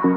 Hi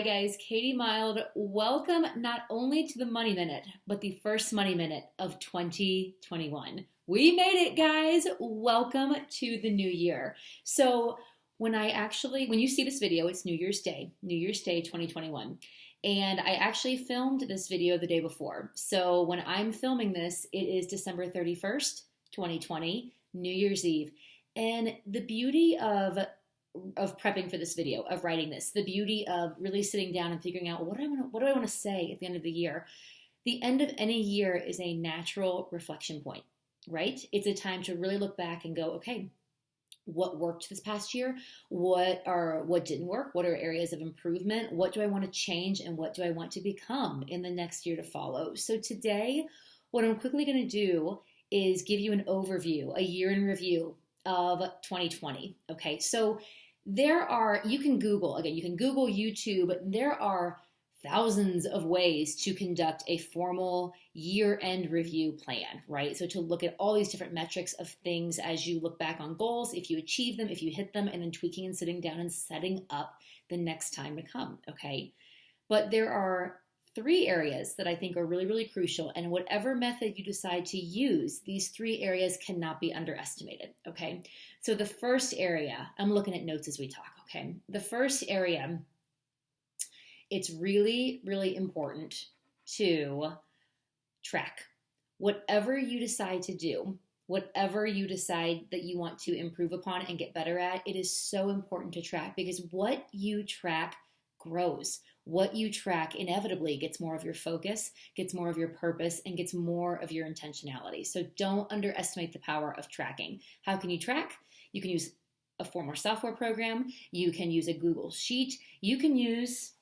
guys, Katie Mild. Welcome not only to the Money Minute, but the first Money Minute of 2021. We made it, guys. Welcome to the new year. So, when you see this video, it's New Year's Day 2021. And I actually filmed this video the day before. So, when I'm filming this, it is December 31st, 2020, New Year's Eve. And the beauty of prepping for this video, of writing this, the beauty of really sitting down and figuring out what do I want to say at the end of the year. The end of any year is a natural reflection point, right? It's a time to really look back and go, okay, what worked this past year? What didn't work? What are areas of improvement? What do I want to change and what do I want to become in the next year to follow? So today, what I'm quickly going to do is give you an overview, a year in review of 2020. Okay, so you can Google, YouTube, there are thousands of ways to conduct a formal year-end review plan, right? So to look at all these different metrics of things as you look back on goals, if you achieve them, if you hit them, and then tweaking and sitting down and setting up the next time to come, okay? But there are three areas that I think are really, really crucial. And whatever method you decide to use, these three areas cannot be underestimated, okay? So the first area, I'm looking at notes as we talk, okay? The first area, it's really, really important to track. Whatever you decide to do, whatever you decide that you want to improve upon and get better at, it is so important to track because what you track grows. What you track inevitably gets more of your focus, gets more of your purpose, and gets more of your intentionality. So don't underestimate the power of tracking. How can you track? You can use a formal software program. You can use a Google Sheet. You can use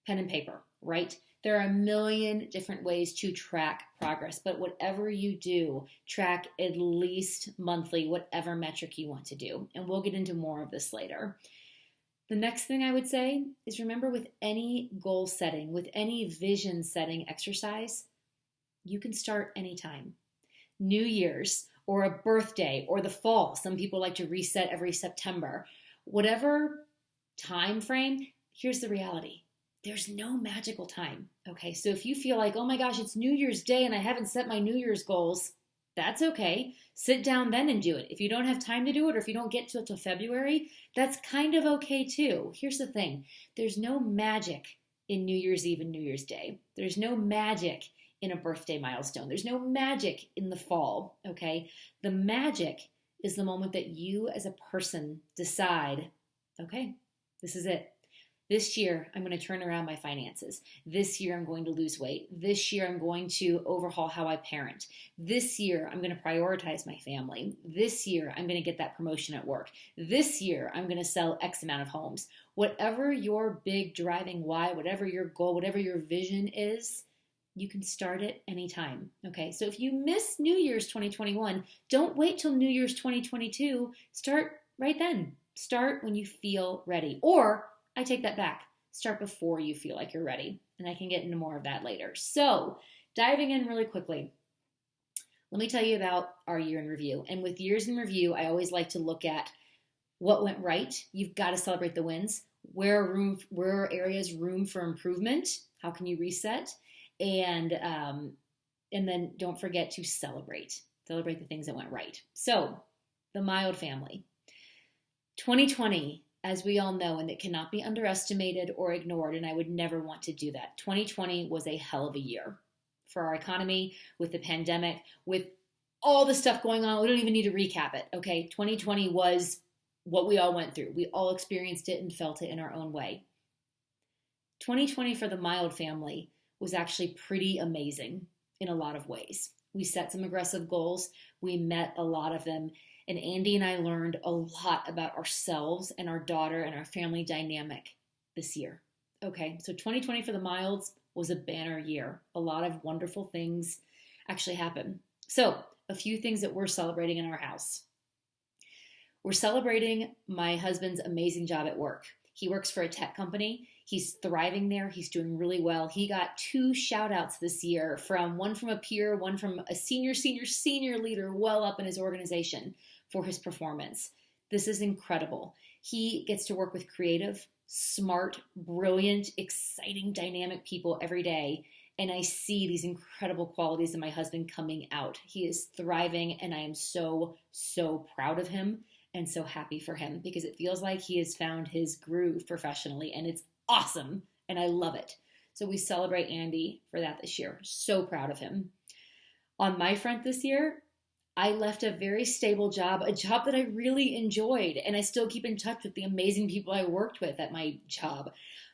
pen and paper, right? There are a million different ways to track progress, but whatever you do, track at least monthly, whatever metric you want to do. And we'll get into more of this later. The next thing I would say is remember with any goal setting, with any vision setting exercise, you can start anytime. New Year's or a birthday or the fall. Some people like to reset every September. Whatever time frame, here's the reality. There's no magical time, okay? So if you feel like, oh my gosh, it's New Year's Day and I haven't set my New Year's goals, that's okay. Sit down then and do it. If you don't have time to do it or if you don't get to it till February, that's kind of okay too. Here's the thing. There's no magic in New Year's Eve and New Year's Day. There's no magic in a birthday milestone. There's no magic in the fall, okay? The magic is the moment that you as a person decide, okay, this is it. This year, I'm going to turn around my finances. This year, I'm going to lose weight. This year, I'm going to overhaul how I parent. This year, I'm going to prioritize my family. This year, I'm going to get that promotion at work. This year, I'm going to sell X amount of homes. Whatever your big driving why, whatever your goal, whatever your vision is, you can start it anytime. Okay, so if you miss New Year's 2021, don't wait till New Year's 2022. Start right then. Start when you feel ready. Or I take that back. Start before you feel like you're ready. And I can get into more of that later. So, diving in really quickly, let me tell you about our year in review. And with years in review, I always like to look at what went right. You've got to celebrate the wins. Where are areas room for improvement? How can you reset? And then don't forget to celebrate the things that went right. So, the Mild family. 2020, as we all know, and it cannot be underestimated or ignored, and I would never want to do that. 2020 was a hell of a year for our economy, with the pandemic, with all the stuff going on. We don't even need to recap it, okay? 2020 was what we all went through. We all experienced it and felt it in our own way. 2020 for the Mild family was actually pretty amazing in a lot of ways. We set some aggressive goals. We met a lot of them. And Andy and I learned a lot about ourselves and our daughter and our family dynamic this year. Okay, so 2020 for the Milds was a banner year. A lot of wonderful things actually happened. So, a few things that we're celebrating in our house. We're celebrating my husband's amazing job at work. He works for a tech company. He's thriving there. He's doing really well. He got 2 shout outs this year, one from a peer, one from a senior leader well up in his organization, for his performance. This is incredible. He gets to work with creative, smart, brilliant, exciting, dynamic people every day. And I see these incredible qualities in my husband coming out. He is thriving, and I am so, so proud of him and so happy for him because it feels like he has found his groove professionally, and it's awesome, and I love it. So we celebrate Andy for that this year. So proud of him. On my front this year, I left a very stable job, a job that I really enjoyed, and I still keep in touch with the amazing people I worked with at my job.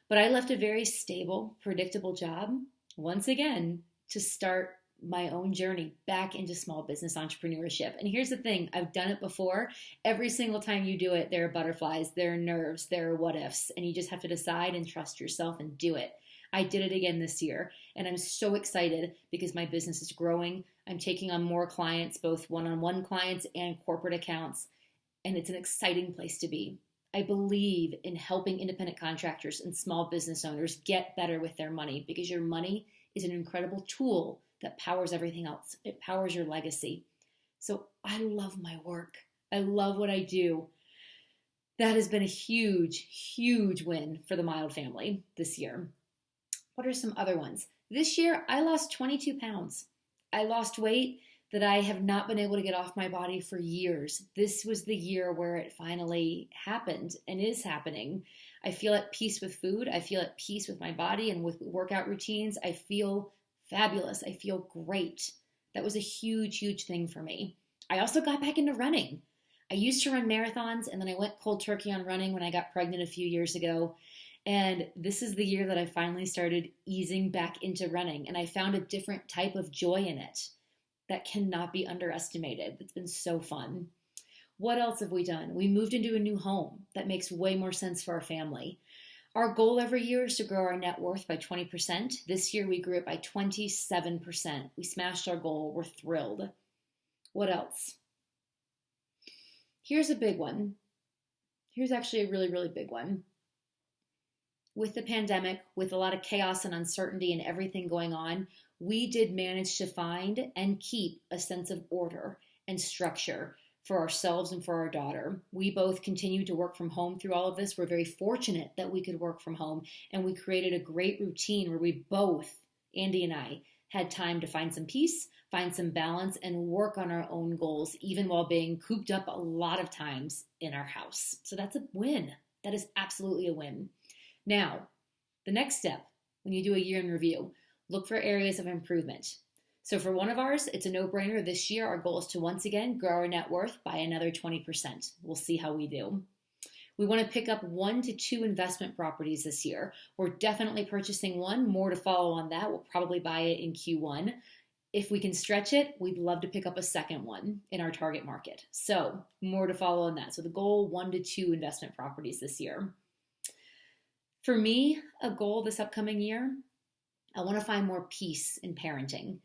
But I left a very stable, predictable job, once again, to start my own journey back into small business entrepreneurship. And here's the thing, I've done it before. Every single time you do it, there are butterflies, there are nerves, there are what ifs, and you just have to decide and trust yourself and do it. I did it again this year, and I'm so excited because my business is growing. I'm taking on more clients, both one-on-one clients and corporate accounts, and it's an exciting place to be. I believe in helping independent contractors and small business owners get better with their money because your money is an incredible tool that powers everything else. It powers your legacy. So I love my work. I love what I do. That has been a huge, huge win for the Mild family this year. What are some other ones? This year, I lost 22 pounds. I lost weight that I have not been able to get off my body for years. This was the year where it finally happened and is happening. I feel at peace with food. I feel at peace with my body and with workout routines. I feel fabulous. I feel great. That was a huge, huge thing for me. I also got back into running. I used to run marathons, and then I went cold turkey on running when I got pregnant a few years ago. And this is the year that I finally started easing back into running, and I found a different type of joy in it that cannot be underestimated. It's been so fun. What else have we done? We moved into a new home that makes way more sense for our family. Our goal every year is to grow our net worth by 20%. This year we grew it by 27%. We smashed our goal. We're thrilled. What else? Here's a big one. Here's actually a really, really big one. With the pandemic, with a lot of chaos and uncertainty and everything going on, we did manage to find and keep a sense of order and structure for ourselves and for our daughter. We both continued to work from home through all of this. We're very fortunate that we could work from home, and we created a great routine where we both, Andy and I, had time to find some peace, find some balance, and work on our own goals, even while being cooped up a lot of times in our house. So that's a win. That is absolutely a win. Now, the next step, when you do a year in review, look for areas of improvement. So for one of ours, it's a no-brainer. This year, our goal is to once again grow our net worth by another 20%. We'll see how we do. We want to pick up 1 to 2 investment properties this year. We're definitely purchasing one, more to follow on that. We'll probably buy it in Q1. If we can stretch it, we'd love to pick up a second one in our target market. So more to follow on that. So the goal, 1 to 2 investment properties this year. For me, a goal this upcoming year, I want to find more peace in parenting.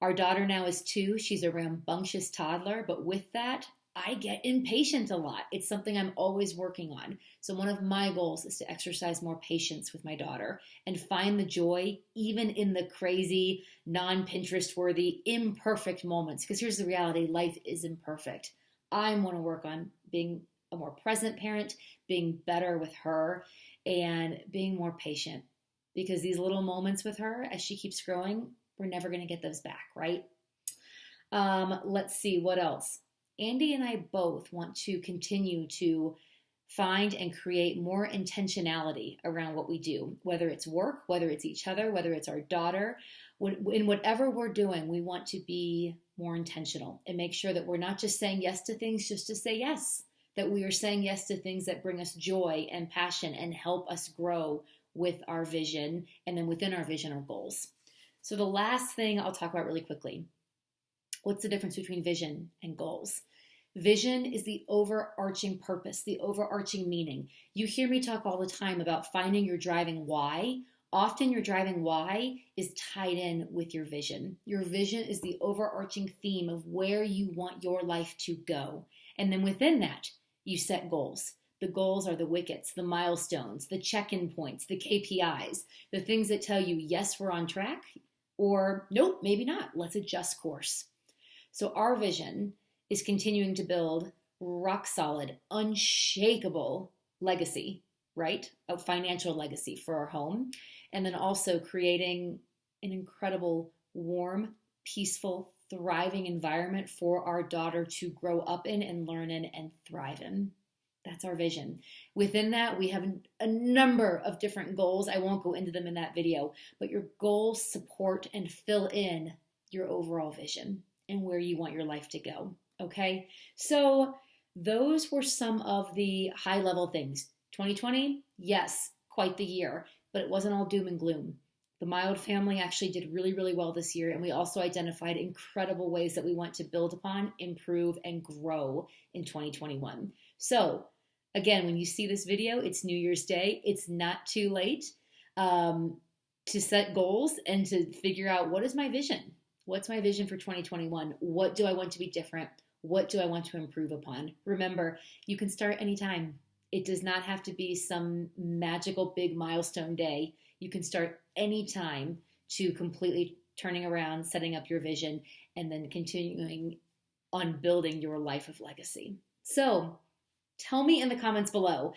Our daughter now is 2. She's a rambunctious toddler, but with that, I get impatient a lot. It's something I'm always working on. So one of my goals is to exercise more patience with my daughter and find the joy even in the crazy, non-Pinterest worthy, imperfect moments. Because here's the reality, life is imperfect. I want to work on being a more present parent, being better with her, and being more patient. Because these little moments with her, as she keeps growing, we're never going to get those back, right? Let's see, what else? Andy and I both want to continue to find and create more intentionality around what we do, whether it's work, whether it's each other, whether it's our daughter. In whatever we're doing, we want to be more intentional and make sure that we're not just saying yes to things just to say yes, that we are saying yes to things that bring us joy and passion and help us grow with our vision, and then within our vision, our goals. So the last thing I'll talk about really quickly, what's the difference between vision and goals? Vision is the overarching purpose, the overarching meaning. You hear me talk all the time about finding your driving why. Often your driving why is tied in with your vision. Your vision is the overarching theme of where you want your life to go. And then within that, you set goals. The goals are the wickets, the milestones, the check-in points, the KPIs, the things that tell you, yes, we're on track, or nope, maybe not. Let's adjust course. So our vision is continuing to build rock solid, unshakable legacy, right? A financial legacy for our home. And then also creating an incredible, warm, peaceful, thriving environment for our daughter to grow up in and learn in and thrive in. That's our vision. Within that, we have a number of different goals. I won't go into them in that video, but your goals support and fill in your overall vision and where you want your life to go. Okay? So, those were some of the high level things. 2020, yes, quite the year, but it wasn't all doom and gloom. The Mild family actually did really, really well this year, and we also identified incredible ways that we want to build upon, improve, and grow in 2021. So, again, when you see this video, it's New Year's Day. It's not too late to set goals and to figure out, what is my vision? What's my vision for 2021? What do I want to be different? What do I want to improve upon? Remember, you can start anytime. It does not have to be some magical big milestone day. You can start anytime to completely turning around, setting up your vision, and then continuing on building your life of legacy. So tell me in the comments below,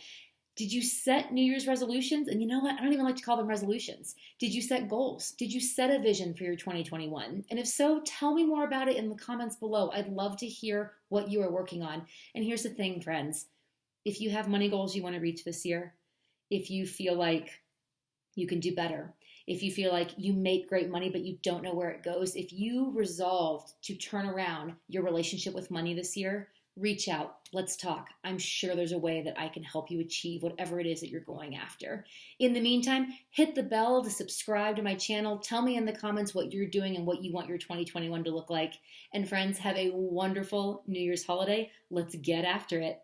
did you set New Year's resolutions? And you know what? I don't even like to call them resolutions. Did you set goals? Did you set a vision for your 2021? And if so, tell me more about it in the comments below. I'd love to hear what you are working on. And here's the thing, friends. If you have money goals you want to reach this year, if you feel like you can do better, if you feel like you make great money but you don't know where it goes, if you resolved to turn around your relationship with money this year, reach out. Let's talk. I'm sure there's a way that I can help you achieve whatever it is that you're going after. In the meantime, hit the bell to subscribe to my channel. Tell me in the comments what you're doing and what you want your 2021 to look like. And friends, have a wonderful New Year's holiday. Let's get after it.